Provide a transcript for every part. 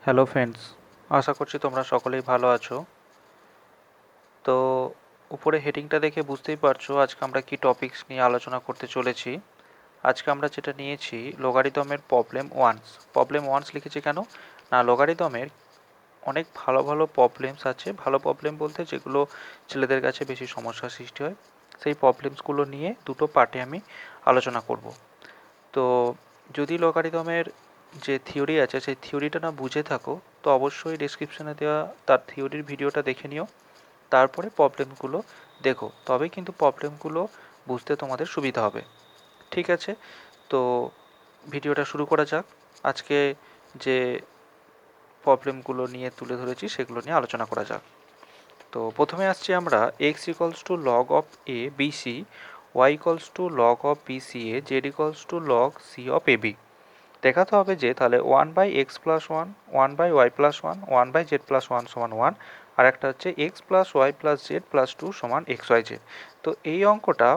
Hello friends, আশা করছি তোমরা সকলেই ভালো আছো। তো উপরে হেডিংটা দেখে বুঝতেই পারছো আজকে আমরা কি টপিকস নিয়ে আলোচনা করতে চলেছি। আজকে আমরা যেটা নিয়েছি লগারিদমের প্রবলেম ওয়ান্স লিখেছি কেন না, লগারিদমের অনেক ভালো ভালো প্রবলেমস আছে। ভালো প্রবলেম বলতে যেগুলো ছেলেদের কাছে বেশি সমস্যার সৃষ্টি হয়, সেই প্রবলেমসগুলো নিয়ে দুটো পার্টে আমি আলোচনা করব। তো যদি লগারিদমের যে থিওরি আছে সেই থিওরিটা না বুঝে থাকো, তো অবশ্যই ডেসক্রিপশনে দেওয়া তার থিওরির ভিডিওটা দেখে নিও, তারপরে প্রবলেমগুলো দেখো, তবে কিন্তু প্রবলেমগুলো বুঝতে তোমাদের সুবিধা হবে। ঠিক আছে, তো ভিডিওটা শুরু করা যাক। আজকে যে প্রবলেমগুলো নিয়ে তুলে ধরেছি সেগুলো নিয়ে আলোচনা করা যাক। তো প্রথমে আসছি আমরা x equals to log of A B c, y equals to log of B C a, z equals to log c of A b. দেখাতে হবে যে তাহলে 1/x+1, 1/y+1, 1/z+1 = 1, আর একটা হচ্ছে x+y+z+2 = xyz। তো এই অঙ্কটা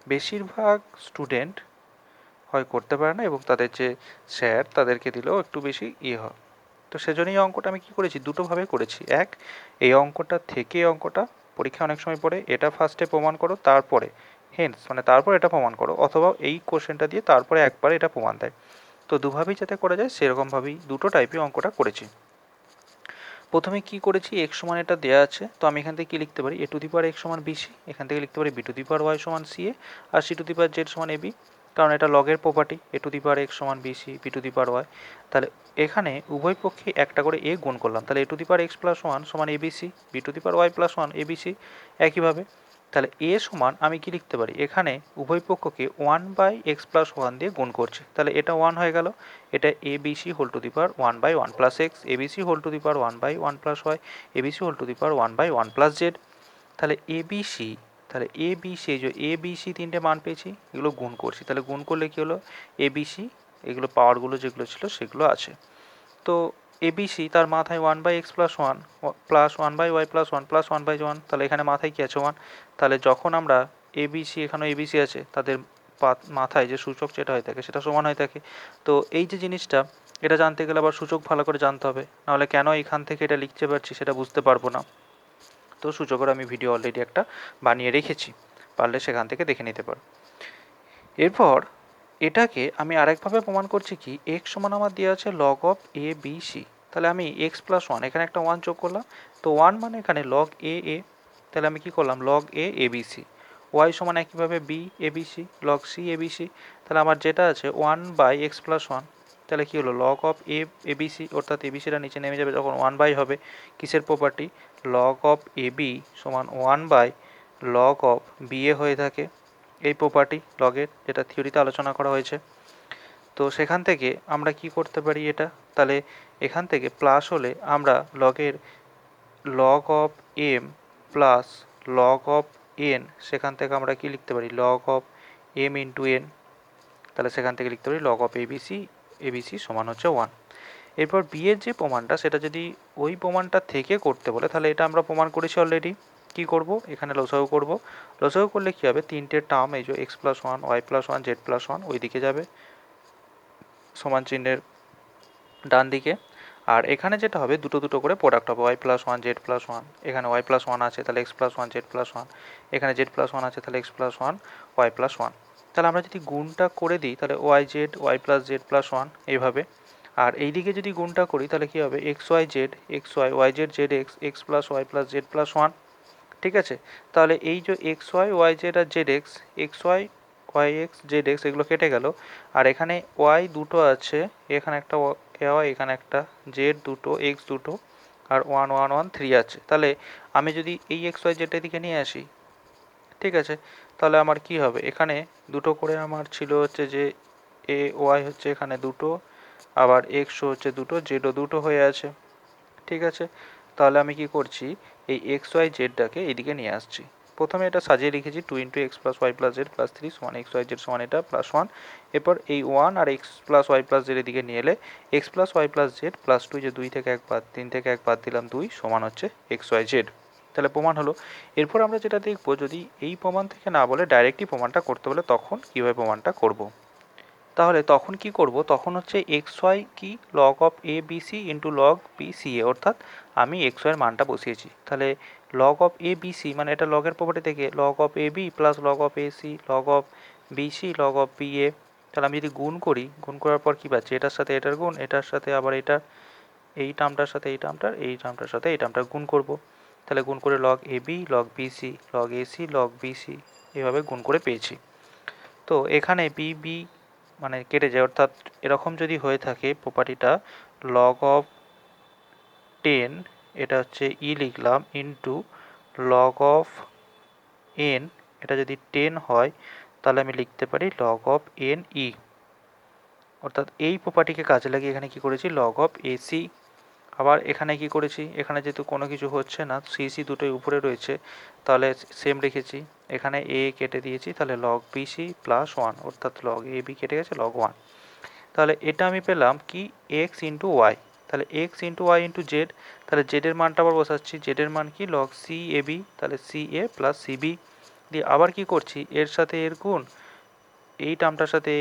বেশিরভাগ স্টুডেন্ট হয় করতে পারে না, এবং তাদের যে স্যার তাদেরকে দিলেও একটু বেশি হয়। তো সেজন্য এই অঙ্কটা আমি কী করেছি, দুটোভাবে করেছি। এক, এই অঙ্কটা থেকে অঙ্কটা পরীক্ষা অনেক সময় পড়ে, এটা ফার্স্টে প্রমাণ করো, তারপরে তারপর এটা প্রমাণ করো, অথবা এই কোশ্চেনটা দিয়ে তারপরে একবারে এটা প্রমাণ দেয়। তো দুভাবেই যাতে করা যায় সেরকমভাবেই দুটো টাইপে অঙ্কটা করেছি। প্রথমে কি করেছি, এক্স সমান এটা দেওয়া আছে, তো আমি এখান থেকে কি লিখতে পারি, a⁴x = bc, এখান থেকে লিখতে পারি b⁴y = ca, আর c⁴z = ab, কারণ এটা লগের প্রপার্টি, a⁴x = bc, b⁴y। তাহলে এখানে উভয় পক্ষে একটা করে a গুণ করলাম, তাহলে a⁴x+1 = abc, b⁴y+1 abc। একইভাবে তাহলে a সমান আমি কি লিখতে পারি, এখানে উভয় পক্ষকে 1/x+1 দিয়ে গুণ করছি, তাহলে এটা 1 হয়ে গেল। এটা abc(1/1 + x, abc(1/1 + y, abc(1/1 + z)। তাহলে abc, তাহলে abc, যে abc তিনটে মান পেয়েছি, এগুলো গুণ করছি, তাহলে গুণ করলে কি হলো, abc এগুলো পাওয়ারগুলো যেগুলো ছিল সেগুলো আছে। তো abc তার মাথায় 1/x+1 প্লাস 1/y+1 প্লাস 1/1, তাহলে এখানে মাথায় কি আছে 1, তাহলে যখন আমরা abc, এখানে abc আছে, তাদের মাথায় যে সূচক যেটা হয়ে থাকে সেটা সমান হয়ে থাকে। তো এই যে জিনিসটা, এটা জানতে গেলে আবার সূচক ভালো করে জানতে হবে, নাহলে কেন এখান থেকে এটা লিখতে পারছি সেটা বুঝতে পারবো না। তো সূচকের আমি ভিডিও অলরেডি একটা বানিয়ে রেখেছি, পারলে সেখান থেকে দেখে নিতে পারো। এরপর এটাকে আমি আরেকভাবে প্রমাণ করছি কি, x সমান আমার দেওয়া আছে log of A B c, তাহলে আমি x+1 এখানে একটা 1 যোগ করলাম, তো 1 মানে এখানে লগ এ এ, তাহলে আমি কি করলাম log a a B c. Y সমান একইভাবে b a B C, log c a B c, তাহলে আমার যেটা আছে 1/x+1, তাহলে কি হলো log of A a B c, অর্থাৎ এ বি সিটা নিচে নেমে যাবে, যখন 1 হবে কিসের property, log of A b সমান 1/লগ অফ বি এ হয়ে থাকে, এই প্রপার্টি লগের যেটা থিওরিতে আলোচনা করা হয়েছে। তো সেখান থেকে আমরা কি করতে পারি এটা, তাহলে এখান থেকে প্লাস হলে আমরা লগের log of M plus log of N, সেখান থেকে আমরা কি লিখতে পারি log of M into N, তাহলে সেখান থেকে লিখতে পারি লগ অফ এবিসি সমান হচ্ছে 1। এরপর বি এর যে প্রমাণটা, সেটা যদি ওই প্রমাণটা থেকে করতে বলে, তাহলে এটা আমরা প্রমাণ করেছি অলরেডি। কি করব, এখানে লসাগু করব, লসাগু করলে কি হবে, তিনটে টার্ম, এই যে x+1 y+1 z+1 ওই দিকে যাবে সমান চিহ্নের ডান দিকে, আর এখানে যেটা হবে দুটো দুটো করে প্রোডাক্ট হবে, y+1 z+1, এখানে y+1 আছে তাহলে x+1 z+1, এখানে z+1 আছে তাহলে x+1 y+1। তাহলে আমরা যদি গুণটা করে দিই তাহলে yz y+z+1 এইভাবে, আর এই দিকে যদি গুণটা করি তাহলে কি হবে xyz xy yz zx x+y+z+1। ঠিক আছে, তাহলে এই যে xy yz আর zx, xy yx zx এগুলো কেটে গেল, আর এখানে y দুটো আছে, এখানে একটা y, এখানে একটা z দুটো, x দুটো, আর 1 1 1 3 আছে। তাহলে আমি যদি এই xy z এদিকে নিয়ে আসি, ঠিক আছে, তাহলে আমার কি হবে, এখানে দুটো করে আমার ছিল হচ্ছে যে এ ওয়াই হচ্ছে এখানে দুটো, আবার এক্সও হচ্ছে দুটো, জেডও দুটো হয়ে আছে। ঠিক আছে, তাহলে আমি কি করছি, এই এক্স ওয়াই জেডটাকে এইদিকে নিয়ে আসছি। প্রথমে এটা সাজিয়ে লিখেছি 2 × x+y+z+3 = xyz সমান এটা +1। এরপর এই 1 আর x+y+z এদিকে নিয়ে এলে x+y+z+2, যে 2 থেকে 1 বাদ, 3 থেকে 1 বাদ দিলাম 2 সমান হচ্ছে xyz। তাহলে প্রমাণ হলো। এরপর আমরা যেটা দেখব, যদি এই প্রমাণ থেকে না বলে ডাইরেক্টই প্রমাণটা করতে বলে, তখন কীভাবে প্রমাণটা করব। তাহলে তখন কি করব, তখন হচ্ছে এক্স ওয়াই কি log of A B C into log B C A, অর্থাৎ আমি এক্স ওয়াইয়ের মানটা বসিয়েছি। তাহলে log of A B C মানে এটা লগের প্রপার্টি থেকে log of A B plus log of A C log of B C log of B A. তাহলে আমি যদি গুণ করি, গুণ করার পর কী পাচ্ছি, এটার সাথে এটার গুণ, এটার সাথে আবার এটা, এই টার্মটার সাথে এই টার্মটার, এই টার্মটার সাথে এই টার্মটার গুণ করব। তাহলে গুণ করে log a b log B C log a C log B c এভাবে গুণ করে পেয়েছি। তো এখানে বি বি মানে কেটে যায়, অর্থাৎ এরকম যদি হয়ে থাকে প্রপার্টিটা লগ অফ 10, এটা হচ্ছে ই লিখলাম, ইন্টু লগ অফ এন, এটা যদি 10 হয় তাহলে আমি লিখতে পারি লগ অফ এন ই। অর্থাৎ এই প্রপার্টিকে কাজে লাগিয়ে এখানে কি করেছি, লগ অফ এসি। আবার এখানে কি করেছি, এখানে যেহেতু কোনো কিছু হচ্ছে না, সি সি দুটোই উপরে রয়েছে, তাহলে সেম রেখেছি। এখানে এ কেটে দিয়েছি, তাহলে লগ বি সি প্লাস 1, অর্থাৎ লগ এ বি কেটে গেছে, লগ 1। তাহলে এটা আমি পেলাম কি এক্স ইন্টু ওয়াই। তাহলে x into y into z, তাহলে জেডের মানটা আবার বসাচ্ছি, জেডের মান কি লগ সি এ বি, তাহলে c a plus c b দিয়ে আবার কি করছি, এর সাথে এর গুণ, এই টার্মটার সাথে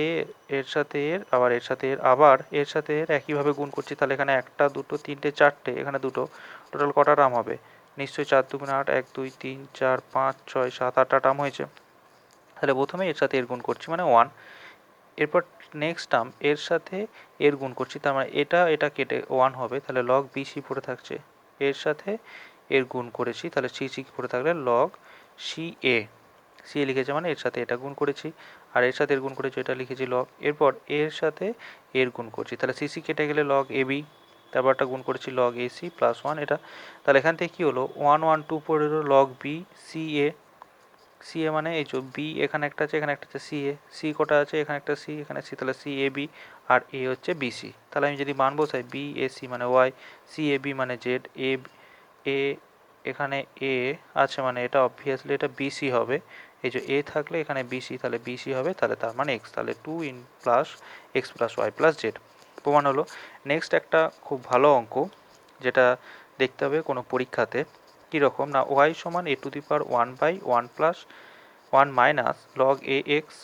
এর সাথে এর, আবার এর সাথে এর, আবার এর সাথে এর একইভাবে গুণ করছি। তাহলে এখানে একটা দুটো তিনটে চারটে, এখানে দুটো, টোটাল কটা টার্ম হবে, নিশ্চয়ই 4 দুগুণে 8, 1 2 3 4 5 6 7 8টা টার্ম হয়েছে। তাহলে প্রথমে এর সাথে এর গুণ করছি মানে 1, এরপর নেক্সট টার্ম এর সাথে এর গুণ করছি, তার মানে এটা কেটে 1 হবে, তাহলে লগ বি সি পড়ে থাকছে, এর সাথে এর গুণ করেছি, তাহলে সি সি পড়ে থাকলে লগ সি এ, সি এ লিখেছে মানে এর সাথে এটা গুণ করেছি, আর এর সাথে এর গুণ করেছি, এটা লিখেছি লগ, এরপর এর সাথে এর গুণ করছি, তাহলে সি সি কেটে গেলে লগ এ বি, তারপর একটা গুণ করেছি লগ এ সি প্লাস 1 এটা। তাহলে এখান থেকে কী হলো, 1 1 2 পড়ে হলো লগ বি সি এ, সি এ মানে এই যে বি এখানে একটা আছে, এখানে একটা আছে সি এ, সি কোটা আছে, এখানে একটা সি, এখানে সি, তাহলে সি এ বি, আর এ হচ্ছে বি সি। তাহলে আমি যদি মান বসাই, বি এ সি মানে ওয়াই, সি এ বি মানে জেড, এ এখানে এ আছে মানে এটা অবভিয়াসলি এটা বিসি হবে, এই যে এ থাকলে এখানে বিসি, তাহলে বিসি হবে, তাহলে তার মানে এক্স, তাহলে 2 in plus x plus y plus z প্রমাণ হলো। নেক্সট একটা খুব ভালো অঙ্ক যেটা দেখতে হবে কোনো পরীক্ষাতে, কীরকম না, ওয়াই সমান A to the power 1/1 plus 1 minus log A X,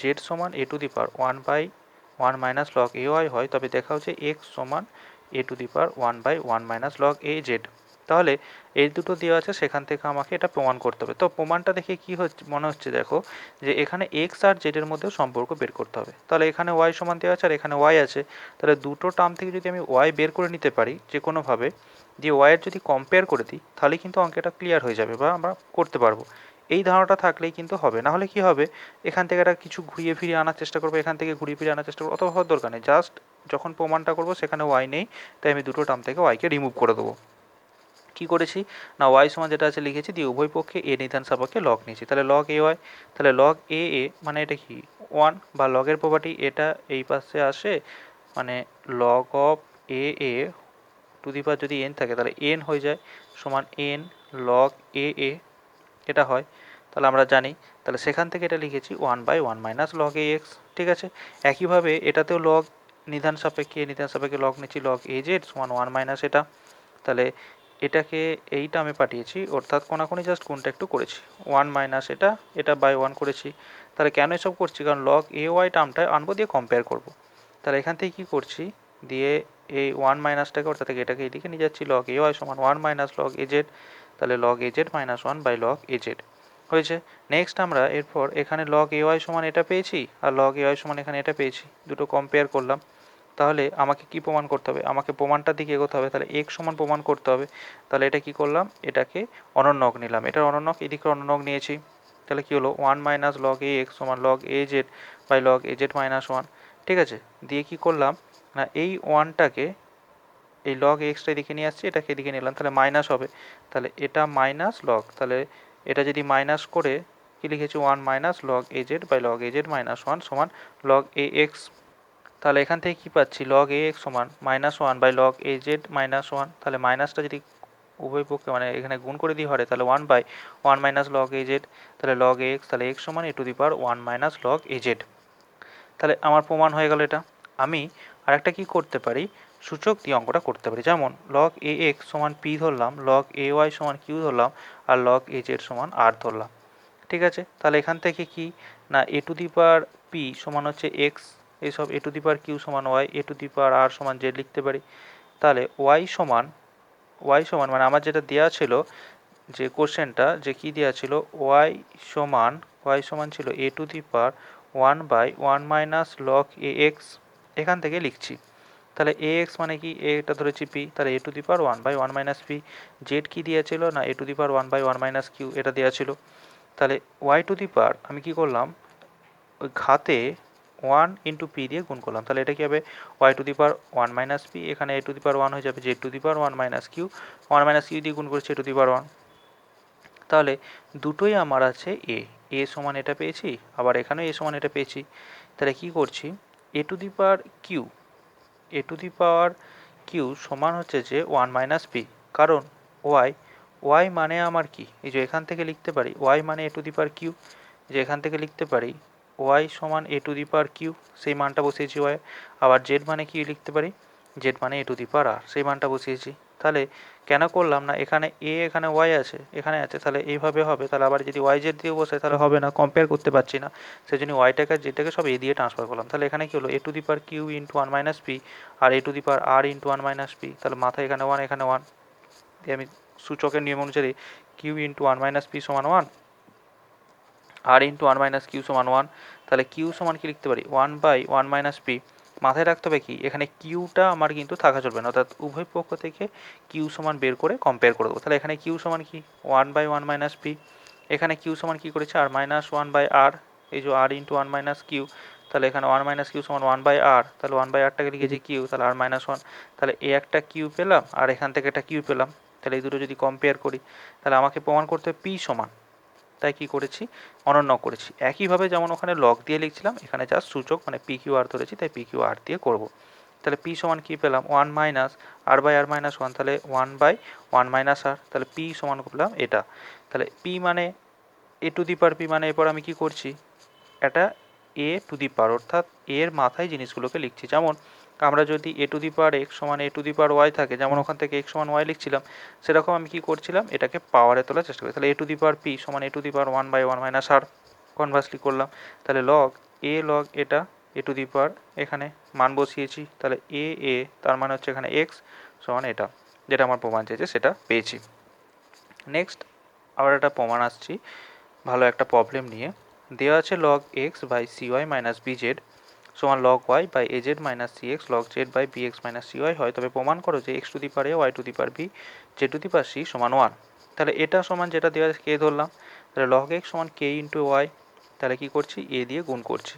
Z সমান A to the power 1/1 minus log A Y হয়, তবে দেখা হচ্ছে এক্স সমান A to the power 1/1 minus log A Z. তাহলে এই দুটো দেওয়া আছে, সেখান থেকে আমাকে এটা প্রমাণ করতে হবে। তো প্রমাণটা দেখে কি হচ্ছে মনে হচ্ছে, দেখো যে এখানে এক্স আর জেডের মধ্যে সম্পর্ক বের করতে হবে। তাহলে এখানে ওয়াই সমান দেওয়া আছে আর এখানে ওয়াই আছে, তাহলে দুটো টার্ম থেকে যদি আমি ওয়াই বের করে নিতে পারি যে কোনোভাবে, দিয়ে ওয়াইয়ের যদি কম্পেয়ার করে দিই, তাহলে কিন্তু অঙ্কটা ক্লিয়ার হয়ে যাবে বা আমরা করতে পারবো। এই ধারণাটা থাকলেই কিন্তু হবে, না হলে কি হবে, এখান থেকে একটা কিছু ঘুরিয়ে ফিরিয়ে আনার চেষ্টা করবো, এখান থেকে ঘুরিয়ে ফিরিয়ে আনার চেষ্টা করবো, অত হওয়ার দরকার নেই। জাস্ট যখন প্রমাণটা করবো সেখানে ওয়াই নেই, তাই আমি দুটো টার্ম থেকে ওয়াইকে রিমুভ করে দেবো। কী করেছি না, ওয়াই সমান যেটা আছে লিখেছি, দিয়ে উভয় পক্ষে এ নির্ধারণ সাপেক্ষে লগ নিয়েছি, তাহলে লগ এ ওয়াই, তাহলে লগ এ এ মানে এটা কি 1, বা লগের প্রপার্টি এটা এই পাশে আসে, মানে log of A A to the power যদি এন থাকে তাহলে এন হয়ে যায়, সমান এন লগ এ এ এটা হয়, তাহলে আমরা জানি, তাহলে সেখান থেকে এটা লিখেছি 1/1 মাইনাস লগ এ এক্স। ঠিক আছে, একইভাবে এটাতেও লগ নিধান সাপেক্ষে লগ নিচ্ছি, লগ এ জেড সমান 1 মাইনাস এটা, তাহলে এটাকে এইটা আমি পাঠিয়েছি, অর্থাৎ কোনাকুনি জাস্ট কোনটা একটু করেছি, 1 মাইনাস এটা বাই 1 করেছি। তাহলে কেন এসব করছি, কারণ লগ এ ওয়াই টার্মটা আনবো, দিয়ে কম্পেয়ার করব। তাহলে এখান থেকে কী করছি, দিয়ে এই 1 মাইনাসটাকে অর্থাৎ এটাকে এইদিকে নিয়ে যাচ্ছি, লগ এ ওয়াই সমান 1 মাইনাস লগ এ জেড, তাহলে log A Z minus 1 by log A z হয়েছে। নেক্সট আমরা এরপর এখানে লগ এ ওয়াই সমান এটা পেয়েছি, আর লগ এ ওয়াই সমান এখানে এটা পেয়েছি, দুটো কম্পেয়ার করলাম। তাহলে আমাকে কি প্রমাণ করতে হবে, আমাকে প্রমাণটার দিকে এগোতে হবে, তাহলে এক্স সমান প্রমাণ করতে হবে। তাহলে এটা কি করলাম, এটাকে অনন্যক নিলাম, এটার অনন্যক এদিকে অনন্যক নিয়েছি, তাহলে কি হলো 1 মাইনাস লগ এ এক্স সমান log A z by log A Z minus 1। ঠিক আছে, দিয়ে কি করলাম না, এই ওয়ানটাকে এই লগ এক্সটা এদিকে নিয়ে আসছি, এটাকে এদিকে নিলাম, তাহলে মাইনাস হবে, তাহলে এটা মাইনাস লগ, তাহলে এটা যদি মাইনাস করে কি লিখেছি, 1 minus log A z by log A Z minus 1 সমান লগ এ এক্স। তাহলে এখান থেকে কী পাচ্ছি, লগ এ এক্স সমান -1 বাই লগ এ জেড -1, তাহলে মাইনাসটা যদি উভয় পক্ষে মানে এখানে গুণ করে দিই হরে, তাহলে 1/1 মাইনাস লগ এ জেড, তাহলে লগ এ এক্স, তাহলে এক্স সমান A to the power 1 minus log A Z. তাহলে আমার প্রমাণ হয়ে গেল এটা। আমি আরেকটা কি করতে পারি, সূচক দিয়ে অঙ্কটা করতে পারি, যেমন লগ এ এক্স সমান পি ধরলাম, লগ এ ওয়াই সমান কিউ ধরলাম, আর লগ এ জেড সমান আর ধরলাম। ঠিক আছে, তাহলে এখান থেকে কি না, A to the power P সমান হচ্ছে এক্স, এইসব এ টু দি পাওয়ার কিউ সমান Y, A to the power আর সমান জেড লিখতে পারি। তাহলে ওয়াই সমান মানে আমার যেটা দেওয়া ছিল যে কোশ্চেনটা যে কী দেওয়া ছিল, ওয়াই সমান ছিল A to the power 1/1 minus log A X, এখান থেকে লিখছি। তাহলে এ এক্স মানে কি, এটা ধরেছি পি, তাহলে A to the power 1/1 minus P. Z কী দিয়েছিল না, A to the power 1/1 minus Q, এটা দেওয়া ছিল। তাহলে ওয়াই টু দি পাওয়ার আমি কি করলাম, ওই ঘাতে 1 ইন্টু পি দিয়ে গুণ করলাম। তাহলে এটা কি হবে, y to the power 1 minus p, এখানে এ টু দি পাওয়ার 1 হয়ে যাবে, z to the power 1 minus q, 1 minus q দিয়ে গুণ করছি এ টু দি পাওয়ার 1। তাহলে দুটোই আমার আছে এ সমান এটা পেয়েছি, আবার এখানেও এ সমান এটা পেয়েছি। তাহলে কি করছি, এ টু দি পাওয়ার কিউ সমান হচ্ছে যে 1 মাইনাস পি, কারণ ওয়াই মানে আমার কি, এই যে এখান থেকে লিখতে পারি ওয়াই মানে এ টু দি পাওয়ার কিউ, যে এখান থেকে লিখতে পারি ওয়াই সমান A to the power Q, সেই মানটা বসিয়েছি ওয়াই। আবার জেড মানে কি লিখতে পারি, জেড মানে এ টু দি পাওয়ার আর, সেই মানটা বসিয়েছি। তাহলে কেন করলাম না, এখানে এখানে ওয়াই আছে, এখানে আছে, তাহলে এইভাবে হবে। তাহলে আবার যদি ওয়াই জেড দিয়ে বসে তাহলে হবে না, কম্পেয়ার করতে পারছি না, সেই জন্য ওয়াইটাকে জেডটাকে সব এ দিয়ে ট্রান্সফার করলাম। তাহলে এখানে কি হলো, A to the power Q into 1 minus P আর A to the power R into 1 minus P. তাহলে মাথায় এখানে 1 এখানে 1 দিয়ে আমি সূচকের নিয়ম অনুযায়ী কিউ ইন্টু 1 মাইনাস পি সমান 1, আর ইন্টু 1 মাইনাস কিউ সমান 1। তাহলে কিউ সমান কি লিখতে পারি, 1/1 মাইনাস পি। মাথায় রাখতে হবে কি, এখানে কিউটা আমার কিন্তু থাকা চলবে না, অর্থাৎ উভয় পক্ষ থেকে কিউ সমান বের করে কম্পেয়ার করে দেবো। তাহলে এখানে কিউ সমান কি 1/1 মাইনাস পি, এখানে কিউ সমান কি করেছে আর মাইনাস 1/r, এই যে আর ইন্টু 1 মাইনাস কিউ। তাহলে এখানে 1 মাইনাস কিউ সমান 1/r, তাহলে 1/rটাকে লিখেছি কিউ, তাহলে আর মাইনাস 1। তাহলে এ একটা কিউ পেলাম আর এখান থেকে একটা কিউ পেলাম। তাহলে এই দুটো যদি কম্পেয়ার করি তাহলে আমাকে প্রমাণ করতে হবে পি সমান, তাই কি করেছি, অনন্য করেছি। একইভাবে যেমন ওখানে লগ দিয়ে লিখছিলাম, এখানে জাস্ট সূচক মানে পি কিউ আর ধরেছি, তাই পি কিউ আর দিয়ে করবো। তাহলে পি সমান কী পেলাম, 1 মাইনাস r/r মাইনাস 1, তাহলে 1/1 মাইনাস আর, তাহলে পি সমান পেলাম এটা। তাহলে পি মানে এ টু দি পাওয়ার পি, মানে এরপর আমি কি করছি, এটা এ টু দি পাওয়ার, অর্থাৎ এর মাথায় জিনিসগুলোকে লিখছি। যেমন আমরা যদি এ টু দি পাওয়ার এক্স সমান A to the power y থাকে, যেমন ওখান থেকে এক্স সমান ওয়াই লিখছিলাম, সেরকম আমি কি করছিলাম, এটাকে পাওয়ারে তোলার চেষ্টা করি। তাহলে A to the power P সমান A to the power 1/1 minus R, conversely করলাম। তাহলে লগ এটা এ টু দি পাওয়ার, এখানে মান বসিয়েছি, তাহলে এ তার মানে হচ্ছে এখানে এক্স সমান এটা, যেটা আমার প্রমাণ চেয়েছে সেটা পেয়েছি। নেক্সট আবার একটা প্রমাণ আসছি ভালো একটা প্রবলেম নিয়ে। দেওয়া আছে log X by C Y minus B Z সমান log Y by A Z minus C X log Z by B X minus C Y হয়, তবে প্রমাণ করো যে X to the power A, Y to the power B, Z to the power C সমান 1। তাহলে এটা সমান যেটা দেওয়া আছে কে ধরলাম, তাহলে লগ এক্স সমান কে ইন্টু ওয়াই, তাহলে কী করছি, এ দিয়ে গুণ করছি,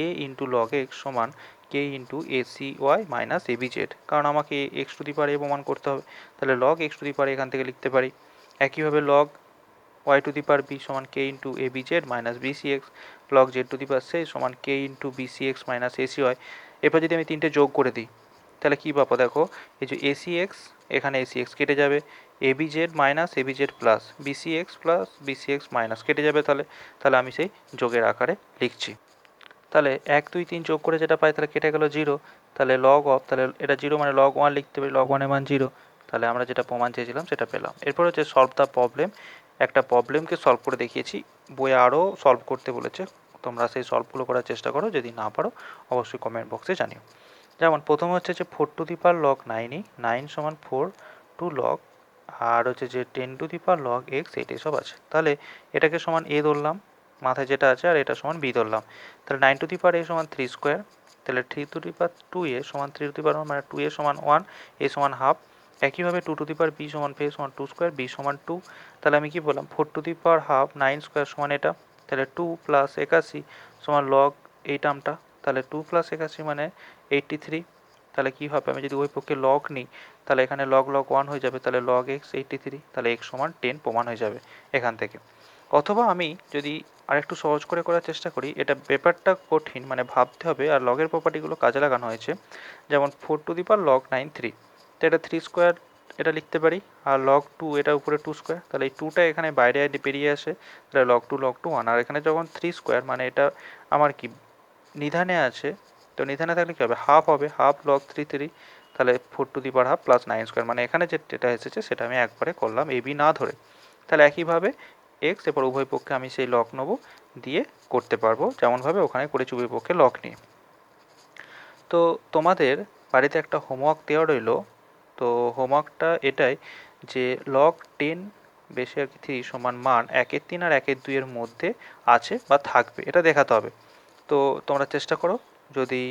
এ ইন্টু লগ এক্স সমান K into A C Y minus A B Z, কারণ আমাকে এক্স টু দি পাওয়ার এ প্রমাণ করতে হবে। তাহলে log X to the power এখান থেকে লিখতে পারি। একইভাবে log Y to the power B সমান K into A B Z minus B C X log Z to the power C সমান K into B C X minus A C Y. এরপর যদি আমি তিনটে যোগ করে দিই তাহলে কী পাবো, দেখো এই যে এ সি এক্স, এখানে এ সি এক্স কেটে যাবে, A B Z minus A B Z plus B C X plus B C X minus কেটে যাবে। তাহলে আমি সেই যোগের আকারে লিখছি। তাহলে 1 2 3 যোগ করে যেটা পাই তাহলে কেটে গেল 0, তাহলে লগ অফ, তাহলে এটা 0 মানে লগ 1 লিখতে পারি, লগ 1 এর মান 0। তাহলে আমরা যেটা প্রমাণ চেয়েছিলাম সেটা পেলাম। এরপর হচ্ছে সলভ দ্য প্রবলেম, একটা প্রবলেমকে সলভ করে দেখিয়েছি, বইয়ে আরও সলভ করতে বলেছে, তোমরা সেই সলভগুলো করার চেষ্টা করো, যদি না পারো অবশ্যই কমেন্ট বক্সে জানিও। যেমন প্রথম হচ্ছে যে 4 টু দি পাওয়ার লগ 9ই, 9 সমান 4 টু লগ, আর হচ্ছে যে 10 two the power log x, এইটাই সব আছে। তাহলে এটাকে সমান এ ধরলাম, মাথায় যেটা আছে, আর এটা সমান বি ধরলাম। তাহলে 9 টু দি পাওয়ার এ সমান 3 স্কোয়ার, তাহলে 3 টু দি পাওয়ার 2 এ সমান 3 টু দি পাওয়ার 1, মানে 2 এ সমান 1, এ সমান হাফ। একইভাবে 2 টু দি পাওয়ার বি সমান 2 স্কোয়ার, বি সমান 2। তাহলে আমি কি বললাম, 4 two the power half 9 square সমান এটা, তাহলে 2 প্লাস 81 সমান লগ এই টার্মটা, তাহলে 2 প্লাস 81 মানে 83। তাহলে কী হবে, আমি যদি ওই পক্ষে লগ নিই তাহলে এখানে লগ লগ 1 হয়ে যাবে, তাহলে লগ এক্স 83, তাহলে এক্স সমান 10 প্রমাণ হয়ে যাবে এখান থেকে। অথবা আমি যদি আরেকটু সহজ করে করার চেষ্টা করি, এটা ব্যাপারটা কঠিন, মানে ভাবতে হবে, আর লগের প্রপার্টিগুলো কাজে লাগানো হয়েছে। যেমন 4 টু দি পাওয়ার লগ 9 3, তো এটা 3 স্কোয়ার এটা লিখতে পারি, আর লগ 2 এটা উপরে 2 স্কোয়ার, তাহলে এই 2টা এখানে বাইরে বেরিয়ে আসে, তাহলে লগ 2 1। আর এখানে যখন 3 স্কোয়ার মানে এটা আমার কি নিধানে আছে, তো নিধানে থাকলে কী হবে, হাফ হবে, হাফ লগ 3 3, তাহলে 4 two the power half plus 9 square, মানে এখানে যেটা এসেছে সেটা আমি একবারে করলাম এ বি না ধরে। তাহলে একইভাবে এক্স, এরপর উভয় পক্ষে আমি সেই লগ নেবো, দিয়ে করতে পারবো যেমনভাবে ওখানে করেছি উভয় পক্ষে লগ নিয়ে। তো তোমাদের বাড়িতে একটা হোমওয়ার্ক দেওয়া রইলো। তো হোমওয়ার্কটা এটাই যে লগ 10 বেশি আর কি 3 সমান মান 1/3 আর 1/2 এর মধ্যে আছে বা থাকবে, এটা দেখাতে হবে। তো তোমরা চেষ্টা করো, যদি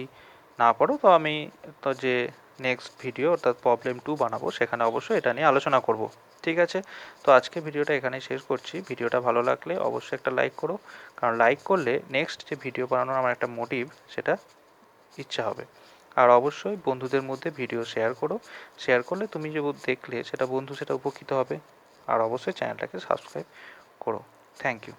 না পারো তো আমি তো যে নেক্সট ভিডিও অর্থাৎ প্রবলেম 2 বানাবো সেখানে অবশ্যই এটা নিয়ে আলোচনা করব। ঠিক আছে, তো আজকে ভিডিওটা এখানেই শেষ করছি। ভিডিওটা ভালো লাগলে অবশ্যই একটা লাইক করো, কারণ লাইক করলে নেক্সট যে ভিডিও বানানোর আমার একটা মোটিভ, সেটা ইচ্ছা হবে। আর অবশ্যই বন্ধুদের মধ্যে ভিডিও শেয়ার করো, শেয়ার করলে তুমি যে দেখলে সেটা বন্ধু সেটা উপকৃত হবে। আর অবশ্যই চ্যানেলটাকে সাবস্ক্রাইব করো। Thank you.